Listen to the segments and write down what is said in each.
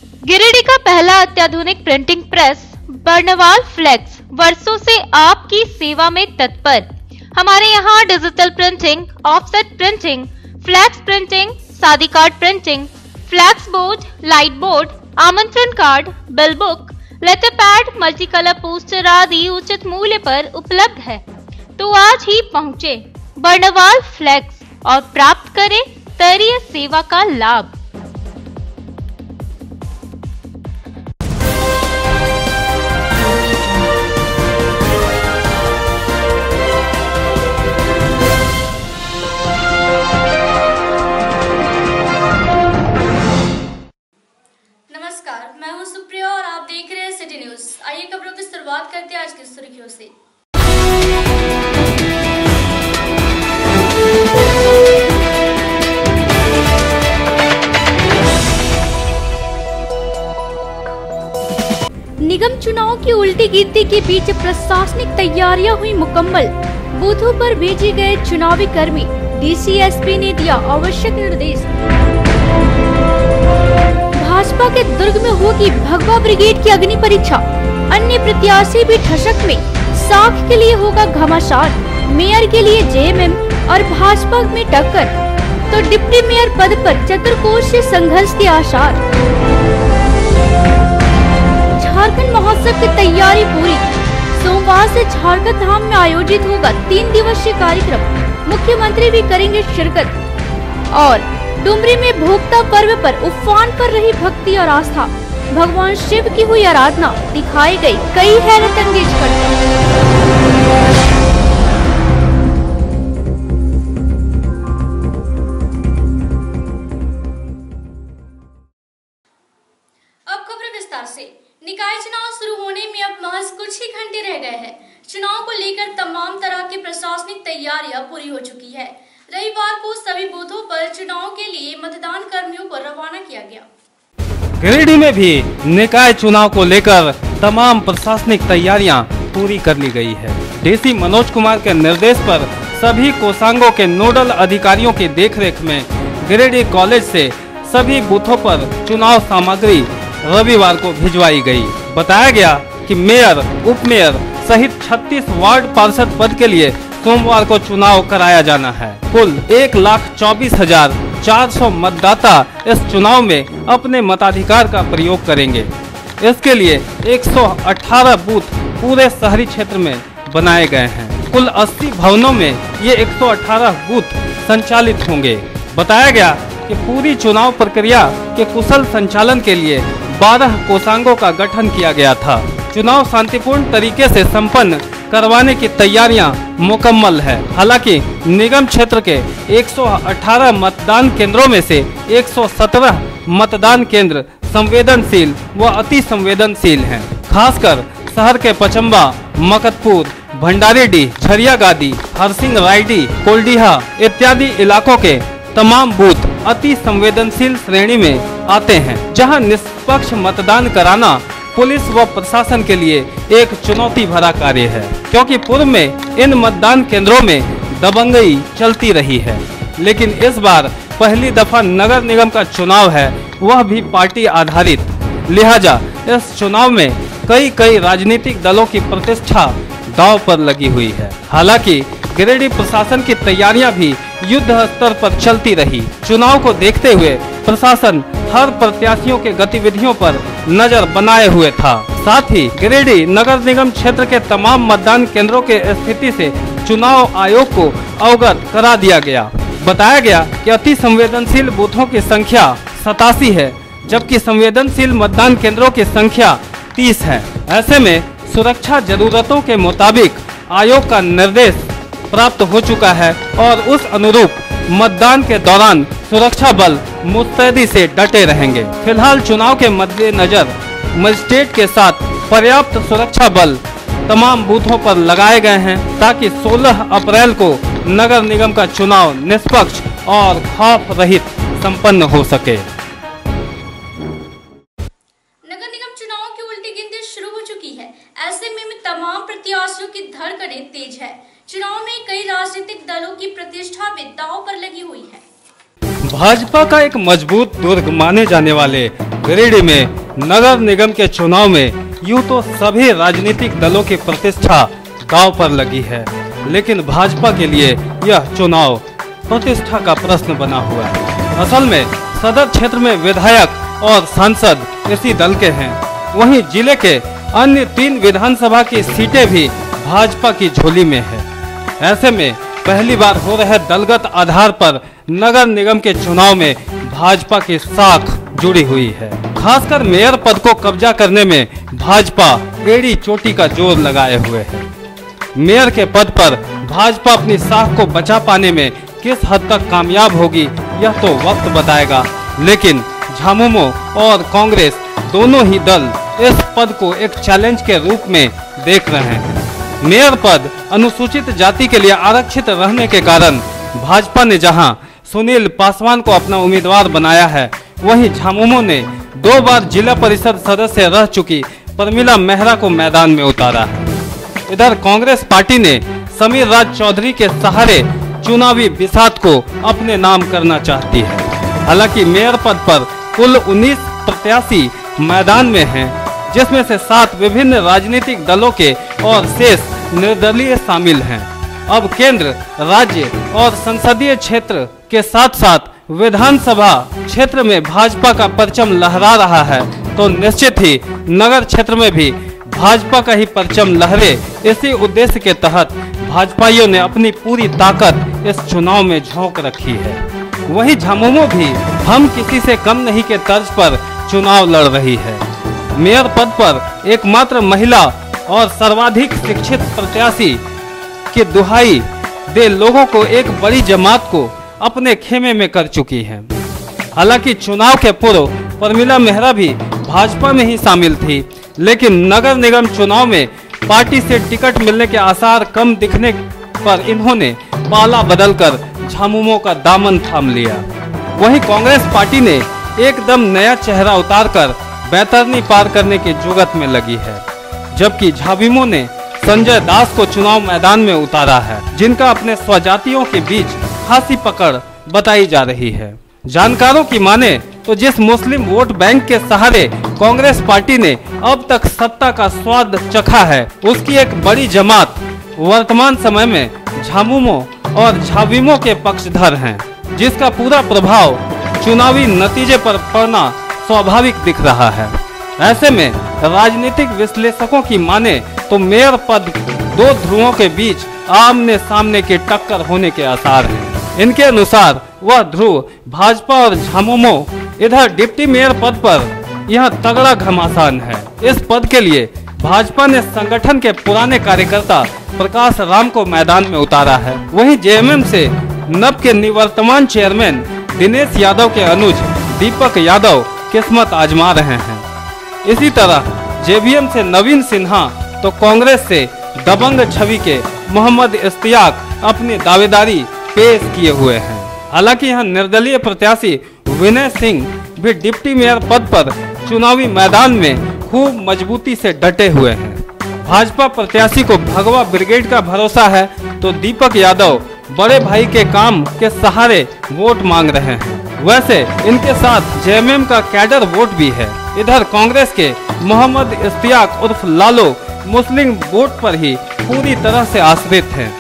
गिरिडीह का पहला अत्याधुनिक प्रिंटिंग प्रेस बर्नवाल फ्लेक्स वर्षों से आपकी सेवा में तत्पर। हमारे यहाँ digital printing, offset printing, flex printing, शादी card printing, flex board, light board, आमंत्रण card, bill book, letter pad, multi colour poster आदि उचित मूल्य पर उपलब्ध है। तो आज ही पहुँचे बर्नवाल फ्लेक्स और प्राप्त करें स्तरीय सेवा का लाभ। नमस्कार, मैं हूं सुप्रिया और आप देख रहे हैं सिटी न्यूज। आइए खबरों की शुरुआत करते हैं आज की सुर्खियों से। निगम चुनाव की उल्टी गिनती के बीच प्रशासनिक तैयारियां हुई मुकम्मल। बूथों पर भेजे गए चुनावी कर्मी, डीसीएसपी ने दिया आवश्यक निर्देश। भाजपा के दुर्ग में होगी भगवा ब्रिगेड की अग्नि परीक्षा। अन्य प्रत्याशी भी ठसक में। साख के लिए होगा घमासान। मेयर के लिए जेएमएम और भाजपा में टक्कर, तो डिप्टी मेयर पद पर चतुर्कोशीय संघर्ष के आसार। झारखंड महोत्सव की तैयारी पूरी। सोमवार से झारखंड धाम में आयोजित होगा 3 दिवसीय कार्यक्रम। मुख्यमंत्री भी करेंगे शिरकत। और डुमरी में भोक्ता पर्व पर उफान पर रही भक्ति और आस्था। भगवान शिव की हुई आराधना, दिखाई गई कई हैरत अंगेज करतब। अब खबर विस्तार से। निकाय चुनाव शुरू होने में अब महज कुछ ही घंटे रह गए हैं। चुनाव को लेकर तमाम तरह की प्रशासनिक तैयारियां पूरी हो चुकी है। रविवार को सभी बूथों पर चुनाव के लिए मतदान कर्मियों को रवाना किया गया। गिरिडीह में भी निकाय चुनाव को लेकर तमाम प्रशासनिक तैयारियां पूरी कर ली गई है। डीसी मनोज कुमार के निर्देश पर सभी कोषांगों के नोडल अधिकारियों की देखरेख में गिरिडीह कॉलेज से सभी बूथों पर चुनाव सामग्री रविवार को भिजवाई गई। बताया गया कि मेयर, उप मेयर सहित 36 वार्ड पार्षद पद के लिए सोमवार को चुनाव कराया जाना है। कुल 1,24,400 मतदाता इस चुनाव में अपने मताधिकार का प्रयोग करेंगे। इसके लिए 118 बूथ पूरे शहरी क्षेत्र में बनाए गए हैं। कुल 80 भवनों में ये 118 बूथ संचालित होंगे। बताया गया कि पूरी चुनाव प्रक्रिया के कुशल संचालन के लिए 12 कोषांगों का गठन किया गया था। चुनाव शांतिपूर्ण तरीके से संपन्न करवाने की तैयारियां मुकम्मल है। हालांकि निगम क्षेत्र के 118 मतदान केंद्रों में से 117 मतदान केंद्र संवेदनशील व अति संवेदनशील हैं। खासकर शहर के पचम्बा, मकतपुर, भंडारीडीह, झरियागादी, हरसिंह रायडी, कोल्डीहा इत्यादि इलाकों के तमाम बूथ अति संवेदनशील श्रेणी में आते हैं, जहां निष्पक्ष मतदान कराना पुलिस व प्रशासन के लिए एक चुनौती भरा कार्य है, क्योंकि पूर्व में इन मतदान केंद्रों में दबंगई चलती रही है। लेकिन इस बार पहली दफा नगर निगम का चुनाव है, वह भी पार्टी आधारित। लिहाजा इस चुनाव में कई राजनीतिक दलों की प्रतिष्ठा दांव पर लगी हुई है। हालांकि गिरिडीह प्रशासन की तैयारियां भी युद्ध स्तर पर चलती रही। चुनाव को देखते हुए प्रशासन हर प्रत्याशियों के गतिविधियों पर नजर बनाए हुए था। साथ ही गिरिडीह नगर निगम क्षेत्र के तमाम मतदान केंद्रों के स्थिति से चुनाव आयोग को अवगत करा दिया गया। बताया गया कि अति संवेदनशील बूथों की संख्या 87 है, जबकि संवेदनशील मतदान केंद्रों की संख्या 30 है। ऐसे में सुरक्षा जरूरतों के मुताबिक आयोग का निर्देश प्राप्त हो चुका है और उस अनुरूप मतदान के दौरान सुरक्षा बल मुस्तैदी से डटे रहेंगे। फिलहाल चुनाव के मद्देनजर मजिस्ट्रेट के साथ पर्याप्त सुरक्षा बल तमाम बूथों पर लगाए गए हैं, ताकि 16 अप्रैल को नगर निगम का चुनाव निष्पक्ष और खौफ रहित संपन्न हो सके। नगर निगम चुनाव की उल्टी गिनती शुरू हो चुकी है। ऐसे में तमाम प्रत्याशियों की धड़कनें तेज है। चुनाव में कई राजनीतिक दलों की प्रतिष्ठा भी दांव पर लगी हुई है। भाजपा का एक मजबूत दुर्ग माने जाने वाले गिरिडीह में नगर निगम के चुनाव में यूं तो सभी राजनीतिक दलों की प्रतिष्ठा दांव पर लगी है, लेकिन भाजपा के लिए यह चुनाव प्रतिष्ठा का प्रश्न बना हुआ है। असल में सदर क्षेत्र में विधायक और सांसद इसी दल के हैं। वहीं जिले के अन्य 3 विधानसभा की सीटें भी भाजपा की झोली में है। ऐसे में पहली बार हो रहे दलगत आधार पर नगर निगम के चुनाव में भाजपा की साख जुड़ी हुई है। खासकर मेयर पद को कब्जा करने में भाजपा एड़ी चोटी का जोर लगाए हुए है। मेयर के पद पर भाजपा अपनी साख को बचा पाने में किस हद तक कामयाब होगी यह तो वक्त बताएगा, लेकिन झामुमो और कांग्रेस दोनों ही दल इस पद को एक चैलेंज के रूप में देख रहे हैं। मेयर पद अनुसूचित जाति के लिए आरक्षित रहने के कारण भाजपा ने जहां सुनील पासवान को अपना उम्मीदवार बनाया है, वहीं झामुमो ने 2 बार जिला परिषद सदस्य रह चुकी प्रमिला मेहरा को मैदान में उतारा है। इधर कांग्रेस पार्टी ने समीर राज चौधरी के सहारे चुनावी बिसात को अपने नाम करना चाहती है। हालांकि मेयर पद पर कुल 19 प्रत्याशी मैदान में हैं, जिसमें से 7 विभिन्न राजनीतिक दलों के और शेष निर्दलीय शामिल हैं। अब केंद्र, राज्य और संसदीय क्षेत्र के साथ साथ विधानसभा क्षेत्र में भाजपा का परचम लहरा रहा है, तो निश्चित ही नगर क्षेत्र में भी भाजपा का ही परचम लहरे। इसी उद्देश्य के तहत भाजपाइयों ने अपनी पूरी ताकत इस चुनाव में झोंक रखी है। वहीं झामुमो भी हम किसी से कम नहीं के तर्ज पर चुनाव लड़ रही है। मेयर पद पर एकमात्र महिला और सर्वाधिक शिक्षित प्रत्याशी की दुहाई दे लोगों को एक बड़ी जमात को अपने खेमे में कर चुकी है। हालांकि चुनाव के पूर्व प्रमिला मेहरा भी भाजपा में ही शामिल थी, लेकिन नगर निगम चुनाव में पार्टी से टिकट मिलने के आसार कम दिखने पर इन्होंने पाला बदलकर झामुमो का दामन थाम लिया। वहीं कांग्रेस पार्टी ने एकदम नया चेहरा उतारकर बैतरनी पार करने की जुगत में लगी है, जबकि झामुमो ने संजय दास को चुनाव मैदान में उतारा है, जिनका अपने स्वजातियों के बीच खासी पकड़ बताई जा रही है। जानकारों की माने तो जिस मुस्लिम वोट बैंक के सहारे कांग्रेस पार्टी ने अब तक सत्ता का स्वाद चखा है, उसकी एक बड़ी जमात वर्तमान समय में झामुमो और झाविमो के पक्षधर हैं, जिसका पूरा प्रभाव चुनावी नतीजे पर पड़ना स्वाभाविक दिख रहा है। ऐसे में राजनीतिक विश्लेषकों की माने तो मेयर पद 2 ध्रुवों के बीच आमने सामने की टक्कर होने के आसार हैं। इनके अनुसार वह ध्रुव भाजपा और झामुमो। इधर डिप्टी मेयर पद पर यह तगड़ा घमासान है। इस पद के लिए भाजपा ने संगठन के पुराने कार्यकर्ता प्रकाश राम को मैदान में उतारा है। वहीं जेएमएम से नब के निवर्तमान चेयरमैन दिनेश यादव के अनुज दीपक यादव किस्मत आजमा रहे हैं। इसी तरह जेवीएम से नवीन सिन्हा तो कांग्रेस से दबंग छवि के मोहम्मद इश्तियाक अपनी दावेदारी पेश किए हुए हैं। हालांकि यहां निर्दलीय प्रत्याशी विनय सिंह भी डिप्टी मेयर पद पर चुनावी मैदान में खूब मजबूती से डटे हुए हैं। भाजपा प्रत्याशी को भगवा ब्रिगेड का भरोसा है, तो दीपक यादव बड़े भाई के काम के सहारे वोट मांग रहे हैं। वैसे इनके साथ जेएमएम का कैडर वोट भी है। इधर कांग्रेस के मोहम्मद इश्तियाक उर्फ लालो मुस्लिम वोट पर ही पूरी तरह से आश्रित हैं,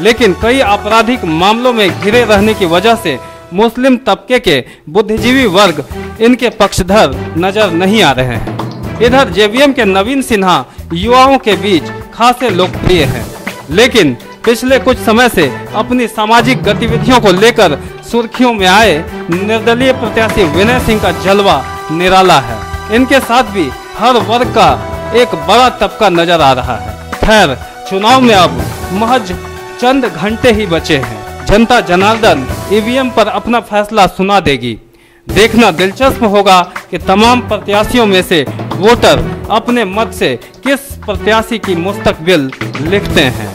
लेकिन कई आपराधिक मामलों में घिरे रहने की वजह से मुस्लिम तबके के बुद्धिजीवी वर्ग इनके पक्षधर नजर नहीं आ रहे हैं। इधर जेवीएम के नवीन सिन्हा युवाओं के बीच खासे लोकप्रिय हैं, लेकिन पिछले कुछ समय से अपनी सामाजिक गतिविधियों को लेकर सुर्खियों में आए निर्दलीय प्रत्याशी विनय सिंह का जलवा निराला है। इनके साथ भी हर वर्ग का एक बड़ा तबका नजर आ रहा है। खैर, चुनाव में अब महज चंद घंटे ही बचे हैं। जनता जनार्दन ईवीएम पर अपना फैसला सुना देगी। देखना दिलचस्प होगा कि तमाम प्रत्याशियों में से वोटर अपने मत से किस प्रत्याशी की मुस्तकबिल लिखते हैं।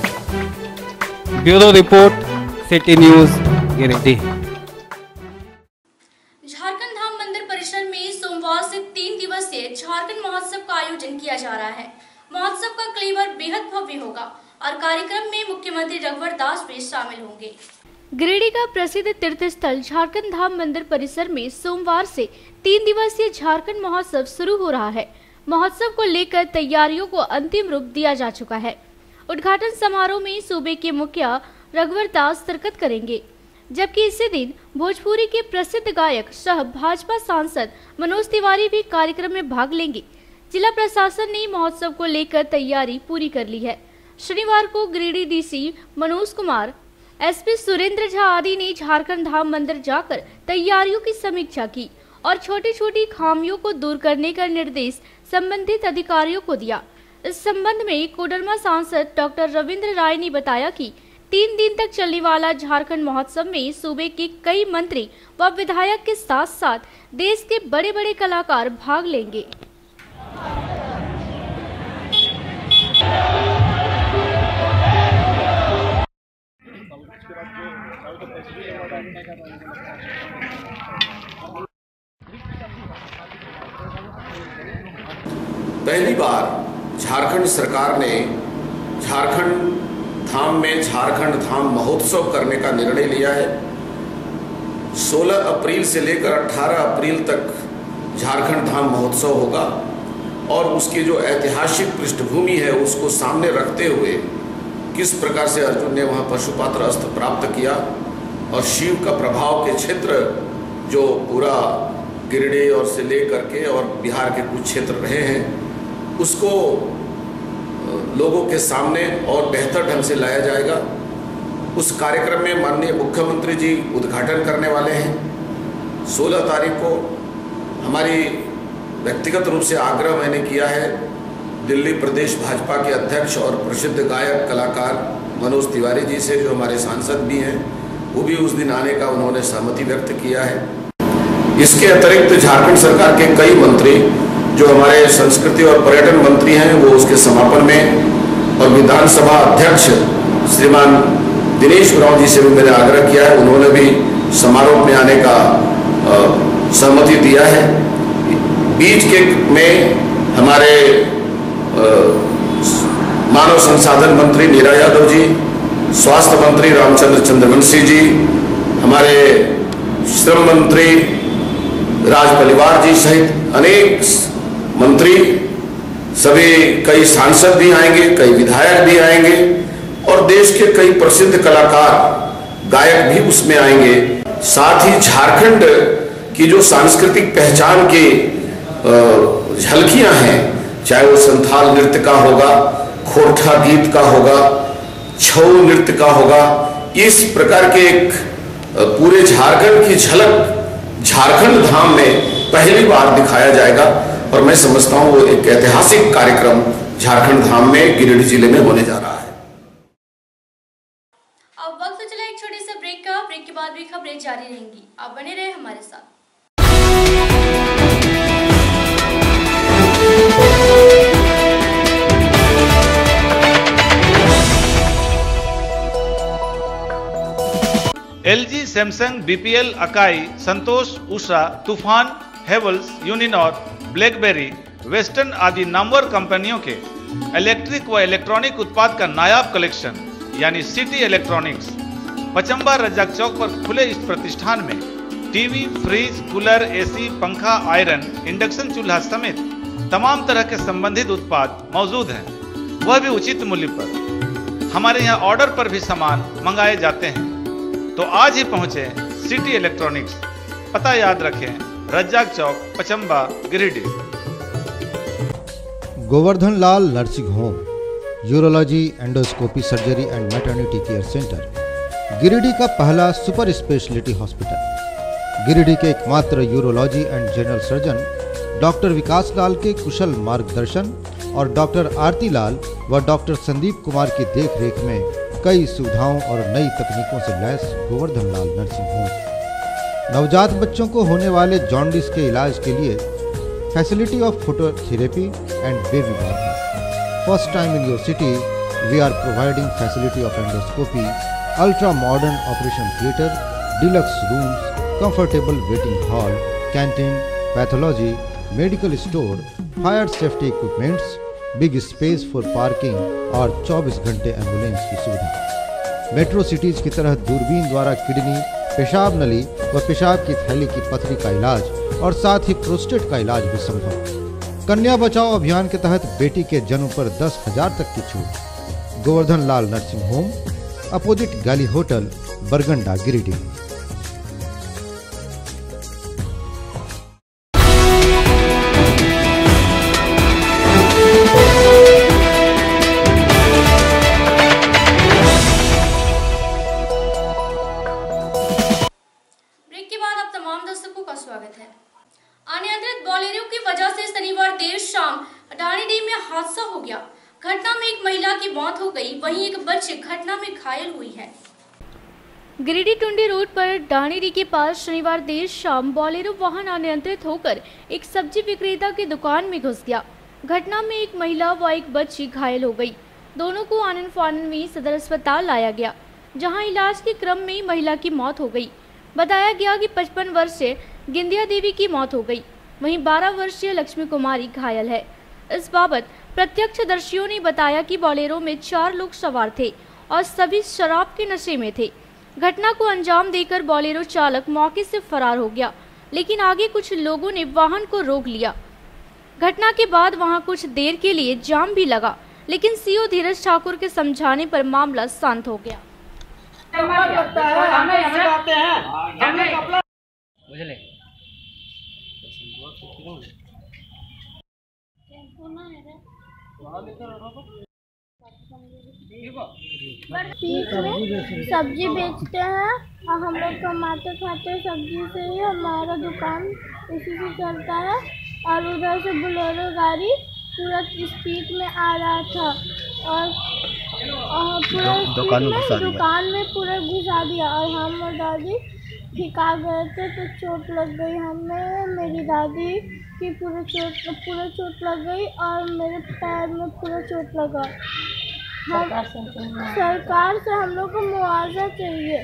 Bureau report, city news, Giridih. Jharkhand Dham मंदिर परिसर में सोमवार से 3 दिवसीय झारखंड महोत्सव का आयोजन किया जा रहा है। महोत्सव का क्लीवर बेहद भव्य होगा और कार्यक्रम में मुख्यमंत्री रघुवर दास भी शामिल होंगे। गिरिडीह का प्रसिद्ध तीर्थ स्थल झारखंड धाम मंदिर परिसर में सोमवार से 3 दिवसीय झारखंड महोत्सव शुरू हो रहा है। महोत्सव को लेकर तैयारियों को अंतिम रूप दिया जा चुका है। उद्घाटन समारोह में सूबे के मुखिया रघुवर दास शिरकत करेंगे, जबकि इसी दिन भोजपुरी के प्रसिद्ध गायक सह भाजपा सांसद मनोज तिवारी भी कार्यक्रम में भाग लेंगे। जिला प्रशासन ने महोत्सव को लेकर तैयारी पूरी कर ली है। शनिवार को गिरिडीह डीसी मनोज कुमार, एसपी सुरेंद्र झा आदि ने झारखंड धाम मंदिर जाकर तैयारियों की समीक्षा की और छोटी छोटी खामियों को दूर करने का निर्देश संबंधित अधिकारियों को दिया। इस संबंध में कोडरमा सांसद डॉक्टर रविंद्र राय ने बताया कि 3 दिन तक चलने वाला झारखंड महोत्सव में सूबे के कई मंत्री व विधायक के साथ साथ देश के बड़े बड़े कलाकार भाग लेंगे। पहली बार झारखंड सरकार ने झारखंड धाम में झारखंड धाम महोत्सव करने का निर्णय लिया है। 16 अप्रैल से लेकर 18 अप्रैल तक झारखंड धाम महोत्सव होगा और उसकी जो ऐतिहासिक पृष्ठभूमि है उसको सामने रखते हुए किस प्रकार से अर्जुन ने वहाँ पशुपात्र अस्त्र प्राप्त किया और शिव का प्रभाव के क्षेत्र जो पूरा गिरिडीह और से लेकर के और बिहार के कुछ क्षेत्र रहे हैं उसको लोगों के सामने और बेहतर ढंग से लाया जाएगा। उस कार्यक्रम में माननीय मुख्यमंत्री जी उद्घाटन करने वाले हैं। 16 तारीख को हमारी व्यक्तिगत रूप से आग्रह मैंने किया है दिल्ली प्रदेश भाजपा के अध्यक्ष और प्रसिद्ध गायक कलाकार मनोज तिवारी जी से, जो हमारे सांसद भी हैं, वो भी उस दिन आने का उन्होंने सहमति व्यक्त किया है। इसके अतिरिक्त झारखंड सरकार के कई मंत्री जो हमारे संस्कृति और पर्यटन मंत्री हैं वो उसके समापन में, और विधानसभा अध्यक्ष श्रीमान दिनेश राव जी से भी मैंने आग्रह किया है, उन्होंने भी समारोह में आने का सहमति दिया है। बीच के में हमारे मानव संसाधन मंत्री नीरा यादव जी, स्वास्थ्य मंत्री रामचंद्र चंद्रवंशी जी, हमारे श्रम मंत्री राज परिवार जी सहित अनेक मंत्री, सभी कई सांसद भी आएंगे, कई विधायक भी आएंगे और देश के कई प्रसिद्ध कलाकार गायक भी उसमें आएंगे। साथ ही झारखंड की जो सांस्कृतिक पहचान की झलकियां हैं, चाहे वो संथाल नृत्य का होगा, खोरठा गीत का होगा, छऊ नृत्य का होगा, इस प्रकार के एक पूरे झारखंड की झलक झारखंड धाम में पहली बार दिखाया जाएगा और मैं समझता हूं वो एक ऐतिहासिक कार्यक्रम झारखंड धाम में गिरिडीह जिले में होने जा रहा है। अब वक्त चला एक छोटे से ब्रेक का। ब्रेक के बाद भी खबरें जारी रहेंगी, आप बने रहे हमारे साथ। LG, सैमसंग, BPL, अकाई, संतोष, उषा, तूफान, हेवल्स, यूनिनॉर, ब्लैकबेरी, वेस्टर्न आदि नामवर कंपनियों के इलेक्ट्रिक व इलेक्ट्रॉनिक उत्पाद का नायाब कलेक्शन यानी सिटी इलेक्ट्रॉनिक्स पचम्बा रज्जाक चौक पर खुले इस प्रतिष्ठान में टीवी, फ्रिज, कूलर, AC, पंखा, आयरन, इंडक्शन चूल्हा समेत तमाम तरह के संबंधित उत्पाद मौजूद हैं, वह भी उचित मूल्य पर। हमारे यहाँ ऑर्डर पर भी सामान मंगाए जाते हैं, तो आज ही पहुंचे सिटी इलेक्ट्रॉनिक्स। पता याद रखें, Razzaq Chowk, Pachamba, Giridih. Govardhan Lal nursing home, urology, endoscopy surgery and maternity care centre, Giridih का पहला सुपर स्पेशलिटी हॉस्पिटल। गिरिडीह के एकमात्र urology and general surgeon doctor Vikas Lal के कुशल मार्गदर्शन और डॉक्टर आरती लाल व डॉक्टर संदीप कुमार की देखरेख में कई सुविधाओं और नई तकनीकों से lace Govardhan Lal nursing home नवजात बच्चों को होने वाले जॉन्डिस के इलाज के लिए facility of phototherapy and baby bath. First time in your city we are providing facility of endoscopy, ultra modern operation theatre, deluxe rooms, comfortable waiting hall, canteen, pathology, medical store, fire safety equipments, big space for parking और 24 घंटे ambulance की सुविधा। Metro cities की तरह दूरबीन द्वारा kidney, पेशाब नली व पेशाब की थैली की पथरी का इलाज और साथ ही प्रोस्टेट का इलाज भी संभव। कन्या बचाओ अभियान के तहत बेटी के जन्म पर 10,000 तक की छूट। Govardhan Lal nursing home, opposite गैली होटल, बरगंडा, गिरिडीह। स्वागत है। अनियंत्रित बोलेरो की वजह से शनिवार देर शाम ढाणीडीह में हादसा हो गया। घटना में एक महिला की मौत हो गई, वहीं एक बच्ची घटना में घायल हुई है। गिरिडीह टुंडी रोड पर ढाणीडीह के पास शनिवार देर शाम बोलेरो वाहन अनियंत्रित होकर एक सब्जी विक्रेता की दुकान में घुस गया। घटना में एक महिला व एक बच्ची घायल हो गई। दोनों को आनन फानन में सदर अस्पताल लाया गया, जहां इलाज के क्रम में महिला की मौत हो गई। बताया गया कि 55 वर्षीय गिंदिया देवी की मौत हो गई, वहीं 12 वर्षीय लक्ष्मी कुमारी घायल है। इस बाबत प्रत्यक्षदर्शियों ने बताया कि बोलेरो में 4 लोग सवार थे और सभी शराब के नशे में थे। घटना को अंजाम देकर बोलेरो चालक मौके से फरार हो गया, लेकिन आगे कुछ लोगों ने वाहन को रोक लिया। घटना के बाद वहां कुछ देर के लिए जाम भी लगा, लेकिन सीओ धीरज ठाकुर के समझाने पर मामला शांत हो गया। सब्जी बेचते हैं और हम लोग कमाते खाते सब्जी से ही, हमारा दुकान इसी से चलता है। और उधर से बोलेरो गाड़ी पूरा स्पीड में आ रहा था और पूरा दुकान में पूरा घुसा दिया और हम और दादी ठिका गए थे तो चोट लग गई हमें। मेरी दादी की पूरा चोट लग गई और मेरे पैर में पूरा चोट लगा। सरकार से हम लोग को मुआवजा चाहिए।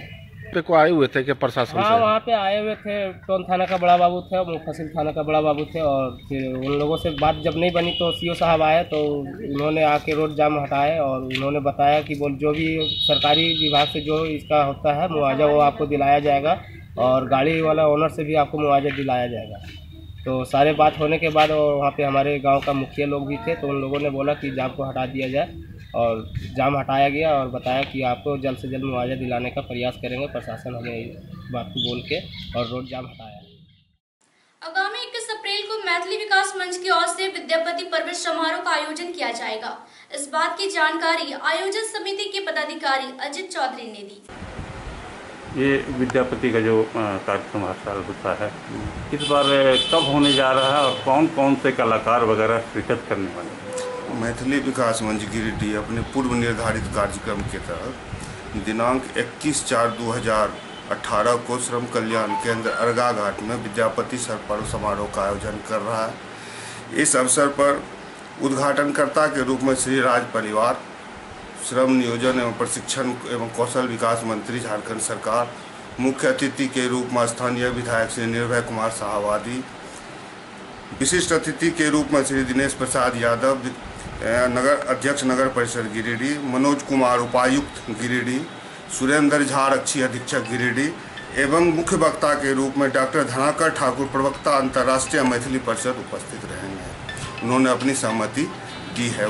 को आए हुए थे कि प्रशासन से? वहाँ पे आए हुए थे। टोन थाना का बड़ा बाबू थे और मुफस्सिल थाना का बड़ा बाबू थे, और फिर उन लोगों से बात जब नहीं बनी तो सीओ साहब आए तो उन्होंने आके रोड जाम हटाए और उन्होंने बताया कि जो भी सरकारी विभाग से जो इसका होता है मुआवजा वो आपको दिलाया जाएगा और गाड़ी वाला ओनर से भी आपको मुआवजा दिलाया जाएगा। तो सारे बात होने के बाद वहाँ पे हमारे गांव का मुखिया लोग भी थे, तो उन लोगों ने बोला कि जाम को हटा दिया जाए और जाम हटाया गया और बताया कि आपको जल्द से जल्द मुआवजा दिलाने का प्रयास करेंगे। प्रशासन हमें इस बात को बोल के और रोड जाम हटाया। आगामी 21 अप्रैल को मैथिली विकास मंच की ओर से विद्यापति पर्व समारोह का आयोजन किया जाएगा। इस बात की जानकारी आयोजन समिति के पदाधिकारी अजित चौधरी ने दी। ये विद्यापति का जो कार्यक्रम हर साल होता है, इस बार कब होने जा रहा है और कौन कौन से कलाकार वगैरह शिरकत करने वाले हैं? मैथिली विकास मंच गिरिडीह अपने पूर्व निर्धारित कार्यक्रम के तहत दिनांक 21/4/2018 को श्रम कल्याण केंद्र अर्गा घाट में विद्यापति पर्व समारोह का आयोजन कर रहा है। इस अवसर पर उद्घाटनकर्ता के रूप में श्री राज परिवार, श्रम नियोजन एवं प्रशिक्षण एवं कौशल विकास मंत्री झारखंड सरकार, मुख्य अतिथि के रूप में स्थानीय विधायक श्री निर्भय कुमार साहब आदि, विशिष्ट अतिथि के रूप में श्री दिनेश प्रसाद यादव, नगर अध्यक्ष नगर परिषद गिरिडीह, मनोज कुमार उपायुक्त गिरिडीह, सुरेंद्र झा आरक्षी अधीक्षक गिरिडीह एवं मुख्य वक्ता के रूप में डॉक्टर धनाकर ठाकुर प्रवक्ता अंतर्राष्ट्रीय मैथिली परिषद उपस्थित रहेंगे। उन्होंने अपनी सहमति दी है।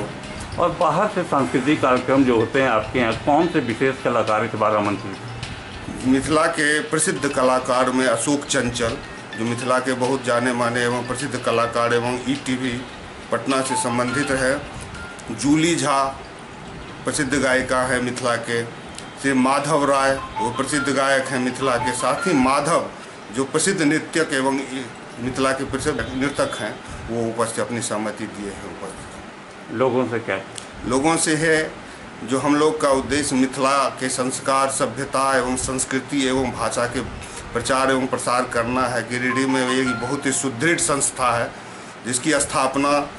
और बाहर से सांस्कृतिक कार्यक्रम जो होते हैं आपके यहाँ, कौन से विशेष कलाकार इस बार आमंत्रित? मिथिला के प्रसिद्ध कलाकार में अशोक चंचल, जो मिथिला के बहुत जाने माने एवं प्रसिद्ध कलाकार एवं ईटीवी पटना से संबंधित है। जूली झा प्रसिद्ध गायिका है मिथिला के। श्री माधव राय वो प्रसिद्ध गायक हैं मिथिला के। साथ ही माधव जो प्रसिद्ध नृत्यक एवं मिथिला के प्रसिद्ध नृतक हैं, वो उपस्थित अपनी सहमति दिए हैं। उपस्थित लोगों से क्या? लोगों से है जो हम लोग का उद्देश्य मिथिला के संस्कार, सभ्यता एवं संस्कृति एवं भाषा के प्रचार एवं प्रसार करना है। गिरिडीह में एक बहुत ही सुदृढ़ संस्था है जिसकी स्थापना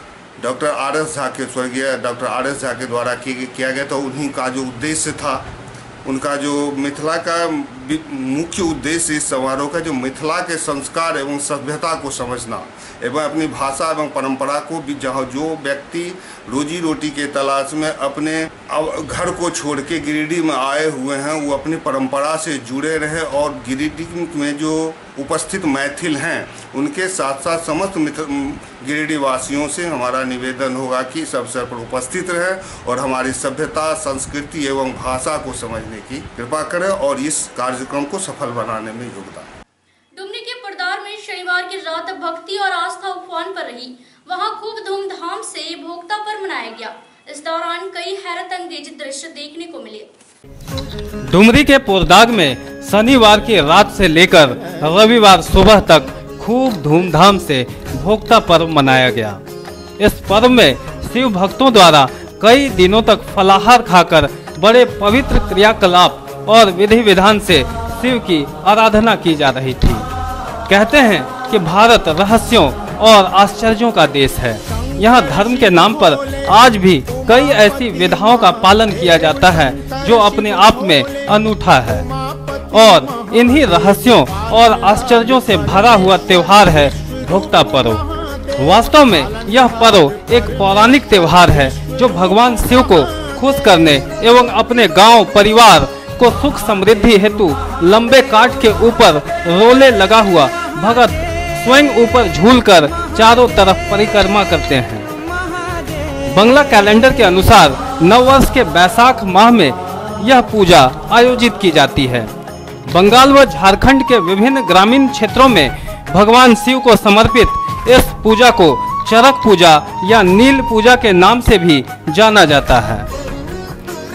डॉक्टर आर.एस. झा के स्वर्गीय डॉक्टर आर.एस. झा के द्वारा किया गया। तो उन्हीं का जो उद्देश्य था, उनका जो मिथिला का मुख्य उद्देश्य इस समारोह का जो मिथिला के संस्कार एवं सभ्यता को समझना एवं अपनी भाषा एवं परंपरा को भी, जहाँ जो व्यक्ति रोजी रोटी के तलाश में अपने घर को छोड़ के गिरिडीह में आए हुए हैं वो अपनी परंपरा से जुड़े रहे और गिरिडीह में जो उपस्थित मैथिल हैं उनके साथ साथ समस्त गिरिडीह वासियों से हमारा निवेदन होगा कि इस अवसर पर उपस्थित रहें और हमारी सभ्यता, संस्कृति एवं भाषा को समझने की कृपा करें और इस कार्यक्रम को सफल बनाने में योगदान। डुमरी के परदार में शनिवार की रात भक्ति और आस्था उफान पर रही। वहां खूब धूमधाम से भोक्ता पर्व मनाया गया। इस दौरान कई हैरत अंगेज दृश्य देखने को मिले। डुमरी के पोरदाग में शनिवार की रात से लेकर रविवार सुबह तक खूब धूमधाम से भोक्ता पर्व मनाया गया। इस पर्व में शिव भक्तों द्वारा कई दिनों तक फलाहार खाकर बड़े पवित्र क्रियाकलाप और विधि विधान से शिव की आराधना की जा रही थी। कहते हैं कि भारत रहस्यों और आश्चर्यों का देश है। यहाँ धर्म के नाम पर आज भी कई ऐसी विधाओं का पालन किया जाता है जो अपने आप में अनूठा है और इन्हीं रहस्यों और आश्चर्यों से भरा हुआ त्योहार है भोक्ता पर्व। वास्तव में यह पर्व एक पौराणिक त्योहार है जो भगवान शिव को खुश करने एवं अपने गांव परिवार को सुख समृद्धि हेतु लंबे काठ के ऊपर रोले लगा हुआ भगत स्वयं ऊपर झूलकर चारों तरफ परिक्रमा करते हैं। बंगला कैलेंडर के अनुसार नववर्ष के बैसाख माह में यह पूजा आयोजित की जाती है। बंगाल व झारखंड के विभिन्न ग्रामीण क्षेत्रों में भगवान शिव को समर्पित इस पूजा को चरक पूजा या नील पूजा के नाम से भी जाना जाता है।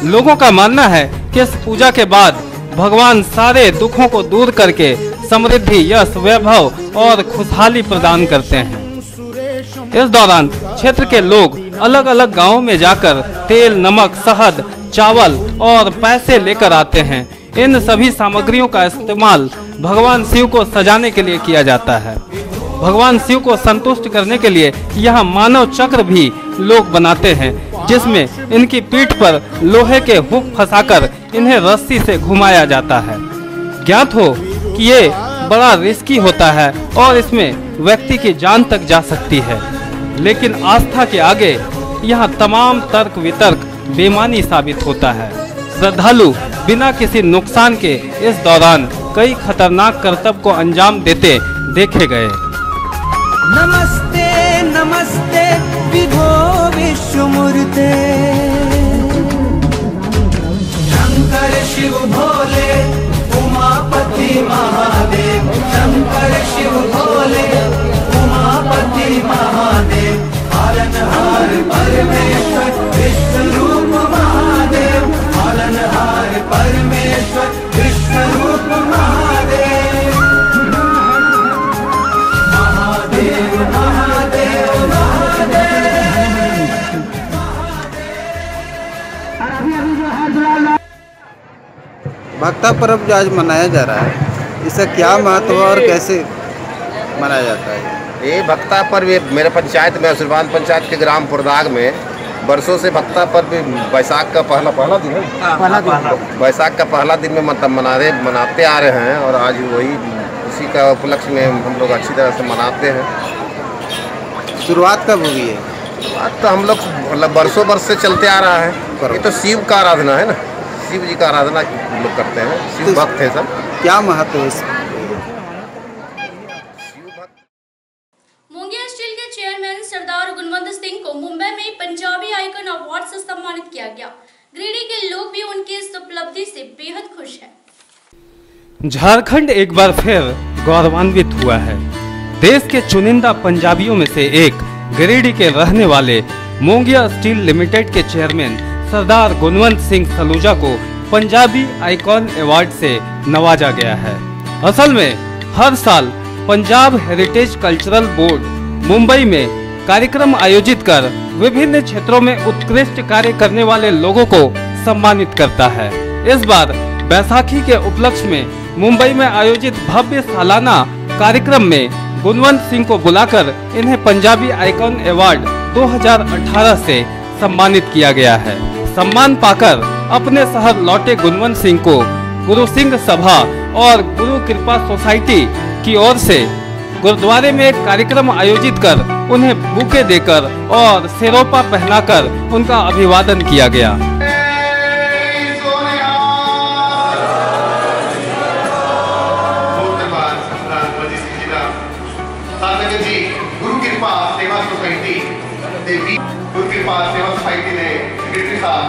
लोगों का मानना है कि इस पूजा के बाद भगवान सारे दुखों को दूर करके समृद्धि, यश, वैभव और खुशहाली प्रदान करते हैं। इस दौरान क्षेत्र के लोग अलग अलग गांवों में जाकर तेल, नमक, शहद, चावल और पैसे लेकर आते हैं। इन सभी सामग्रियों का इस्तेमाल भगवान शिव को सजाने के लिए किया जाता है। भगवान शिव को संतुष्ट करने के लिए यह मानव चक्र भी लोग बनाते हैं जिसमें इनकी पीठ पर लोहे के हुक फंसाकर इन्हें रस्सी से घुमाया जाता है। ज्ञात हो कि ये बड़ा रिस्की होता है और इसमें व्यक्ति की जान तक जा सकती है, लेकिन आस्था के आगे यह तमाम तर्क वितर्क बेमानी साबित होता है। श्रद्धालु बिना किसी नुकसान के इस दौरान कई खतरनाक कर्तव्य को अंजाम देते देखे गए। नमस्ते नमस्ते विभो विश्वमूर्ते, शंकर शिव भोले उमापति महादेव, शंकर शिव भोले उमापति महादेव, पालनहार परमेश्वर विष्णु रूप महादेव, पालनहार परमेश्वर विष्णु रूप महादेव, महादेव महादेव महादेव। भक्ता पर्व जो आज मनाया जा रहा है, इसका क्या महत्व और कैसे मनाया जाता है? ये भक्ता पर्व मेरे पंचायत में आशीर्वाद पंचायत के ग्राम पुरदाग में बरसों से भक्ता पर्व बैसाख का पहला दिन है। बैसाख का पहला दिन में मतलब मनाते आ रहे हैं और आज वही उसी का उपलक्ष्य में हम लोग अच्छी तरह से मनाते हैं। शुरुआत कब हुई है? बात तो हम लोग मतलब बरसों बरस से चलते आ रहा है। ये तो शिव का आराधना है ना, शिव जी का आराधना लोग करते हैं, शिव भक्त है सब। क्या महत्व है इसका? मुंगिया स्टील के चेयरमैन सरदार गुणवंत सिंह को मुंबई में पंजाबी आइकन अवार्ड से सम्मानित किया गया। गिरिडीह के लोग भी उनकी इस उपलब्धि से बेहद खुश हैं। झारखंड एक बार फिर गौरवान्वित हुआ है। देश के चुनिंदा पंजाबियों में से एक गिरिडीह के रहने वाले मोंगिया स्टील लिमिटेड के चेयरमैन सरदार गुणवंत सिंह सलूजा को पंजाबी आइकॉन अवार्ड से नवाजा गया है। असल में हर साल Punjab heritage cultural board Mumbai में कार्यक्रम आयोजित कर विभिन्न क्षेत्रों में उत्कृष्ट कार्य करने वाले लोगों को सम्मानित करता है। इस बार बैसाखी के उपलक्ष्य में मुंबई में आयोजित भव्य सालाना कार्यक्रम में गुणवंत सिंह को बुलाकर इन्हें पंजाबी आइकॉन अवार्ड 2018 से सम्मानित किया गया है। सम्मान पाकर अपने शहर लौटे गुणवंत सिंह को गुरु सिंह सभा और गुरु कृपा सोसाइटी की ओर से गुरुद्वारे में एक कार्यक्रम आयोजित कर उन्हें बुके देकर और सिरोपा पहनाकर उनका अभिवादन किया गया। गुरु कृपा सेवा सोसाइटी गुरु कृपा सेवा सोसाइटी ने सेक्रेटरी साहब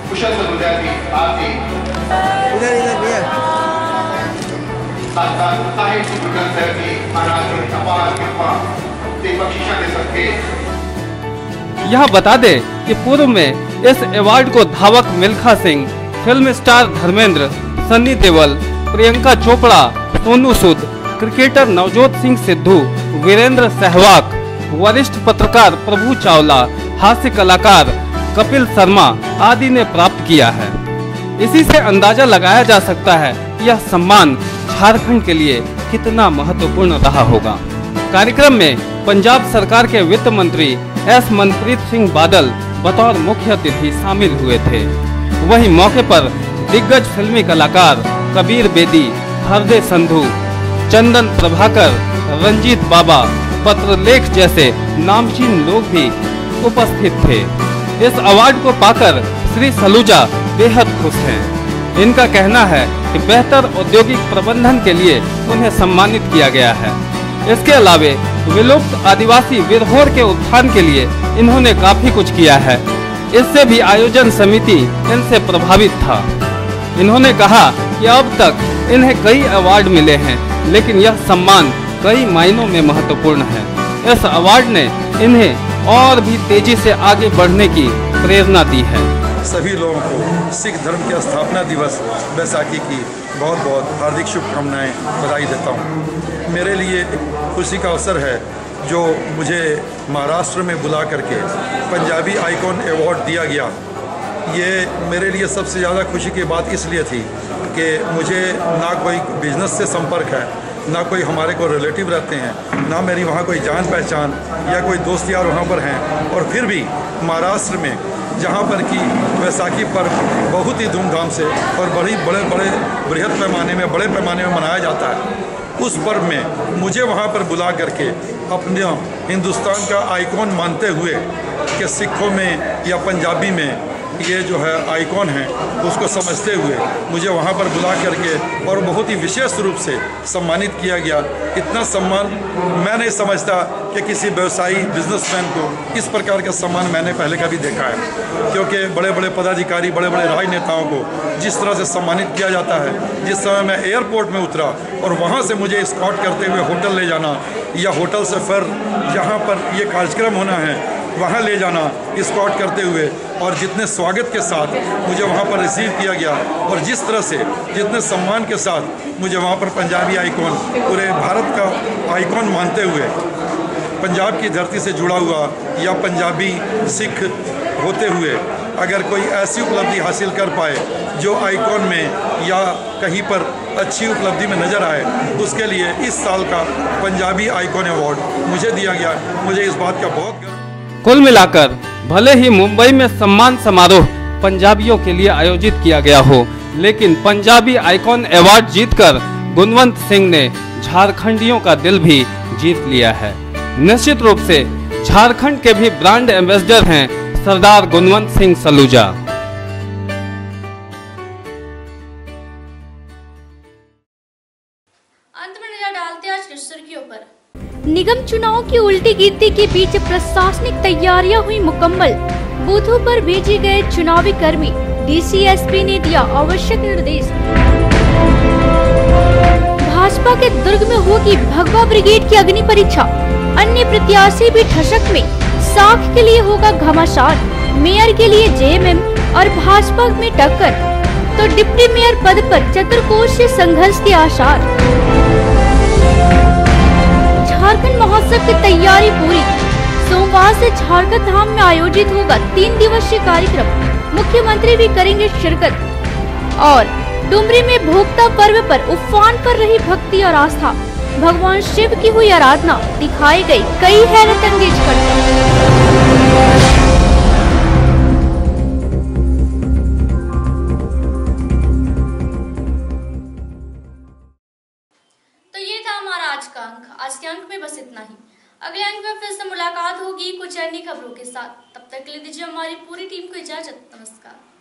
कुशल सलूजा जी आरती इधर भैया साहिब सर जी महाराज की अपार कृपा से बख्शिशा दे सकते। यह बता दे कि पूर्व में इस अवार्ड को धावक Milkha Singh, film star Dharmendra, Sunny Deol, Priyanka Chopra, Sonu Sood, cricketer Navjot Singh Sidhu, Virendra Sehwag, वरिष्ठ पत्रकार प्रभु चावला, हास्य कलाकार कपिल शर्मा आदि ने प्राप्त किया है। इसी से अंदाजा लगाया जा सकता है कि यह सम्मान झारखंड के लिए कितना महत्वपूर्ण रहा होगा। कार्यक्रम में पंजाब सरकार के वित्त मंत्री एस मनप्रीत सिंह बादल बतौर मुख्य अतिथि शामिल हुए थे। वहीं मौके पर दिग्गज फिल्मी कलाकार कबीर बेदी, हरदे संधू, चंदन प्रभाकर, रंजीत बाबा, पत्रलेख जैसे नामचीन लोग भी उपस्थित थे। इस अवार्ड को पाकर श्री सलूजा बेहद खुश हैं। इनका कहना है कि बेहतर औद्योगिक प्रबंधन के लिए उन्हें सम्मानित किया गया है। इसके अलावे विलुप्त आदिवासी विरहोर के उत्थान के लिए इन्होंने काफी कुछ किया है। इससे भी आयोजन समिति इनसे प्रभावित था। इन्होंने कहा कि अब तक इन्हें कई अवार्ड मिले हैं, लेकिन यह सम्मान कई मायनों में महत्वपूर्ण है। इस अवार्ड ने इन्हें और भी तेजी से आगे बढ़ने की प्रेरणा दी है। सभी लोगों को सिख धर्म के स्थापना दिवस बैसाखी की बहुत बहुत हार्दिक शुभकामनाएं, बधाई देता हूँ। मेरे लिए खुशी का अवसर है जो मुझे महाराष्ट्र में बुला करके पंजाबी आइकॉन अवार्ड दिया गया। ये मेरे लिए सबसे ज़्यादा खुशी की बात इसलिए थी कि मुझे ना कोई बिजनेस से संपर्क है, ना कोई हमारे को रिलेटिव रहते हैं, ना मेरी वहाँ कोई जान पहचान या कोई दोस्त यार वहाँ पर हैं, और फिर भी महाराष्ट्र में जहाँ पर कि बैसाखी पर्व बहुत ही धूमधाम से और बड़े बृहद पैमाने में, बड़े पैमाने में मनाया जाता है, उस पर्व में मुझे वहाँ पर बुला करके अपने हिंदुस्तान का आइकॉन मानते हुए कि सिखों में या पंजाबी में ये जो है आइकॉन है उसको समझते हुए मुझे वहाँ पर बुला करके और बहुत ही विशेष रूप से सम्मानित किया गया। इतना सम्मान मैं नहीं समझता कि किसी व्यवसायी बिजनेसमैन को इस प्रकार का सम्मान मैंने पहले कभी देखा है, क्योंकि बड़े बड़े पदाधिकारी, बड़े बड़े राजनेताओं को जिस तरह से सम्मानित किया जाता है, जिस समय मैं एयरपोर्ट में उतरा और वहाँ से मुझे स्कॉट करते हुए होटल ले जाना या होटल से फिर जहाँ पर ये कार्यक्रम होना है वहाँ ले जाना स्कॉट करते हुए, और जितने स्वागत के साथ मुझे वहाँ पर रिसीव किया गया और जिस तरह से जितने सम्मान के साथ मुझे वहाँ पर पंजाबी आइकॉन, पूरे भारत का आइकॉन मानते हुए, पंजाब की धरती से जुड़ा हुआ या पंजाबी सिख होते हुए अगर कोई ऐसी उपलब्धि हासिल कर पाए जो आइकॉन में या कहीं पर अच्छी उपलब्धि में नज़र आए, उसके लिए इस साल का पंजाबी आइकॉन अवार्ड मुझे दिया गया। मुझे इस बात का बहुत कुल मिलाकर भले ही मुंबई में सम्मान समारोह पंजाबियों के लिए आयोजित किया गया हो, लेकिन पंजाबी आइकॉन अवार्ड जीतकर गुणवंत सिंह ने झारखंडियों का दिल भी जीत लिया है। निश्चित रूप से झारखंड के भी ब्रांड एम्बेसडर हैं सरदार गुणवंत सिंह सलूजा। अंत में नजर डालते आज की सुर्खियों पर। निगम चुनाव की उल्टी गिनती के बीच प्रशासनिक तैयारियां हुई मुकम्मल। बूथों पर भेजे गए चुनावी कर्मी, डीसीएसपी ने दिया आवश्यक निर्देश। भाजपा के दुर्ग में होगी भगवा ब्रिगेड की अग्नि परीक्षा, अन्य प्रत्याशी भी ठसक में। साख के लिए होगा घमासान, मेयर के लिए जेएमएम और भाजपा में टक्कर, तो डिप्टी मेयर पद पर चतुर्कोशीय संघर्ष के आसार। झारखंड महोत्सव की तैयारी पूरी। सोमवार से झारखंड धाम में आयोजित होगा 3 दिवसीय कार्यक्रम। मुख्यमंत्री भी करेंगे शिरकत। और डुमरी में भोक्ता पर्व पर उफान पर रही भक्ति और आस्था। भगवान शिव की हुई आराधना, दिखाई गई कई हैरत अंगेज करतब। के साथ। तब तक के लिए दीजिए हमारी पूरी टीम को इजाजत। नमस्कार।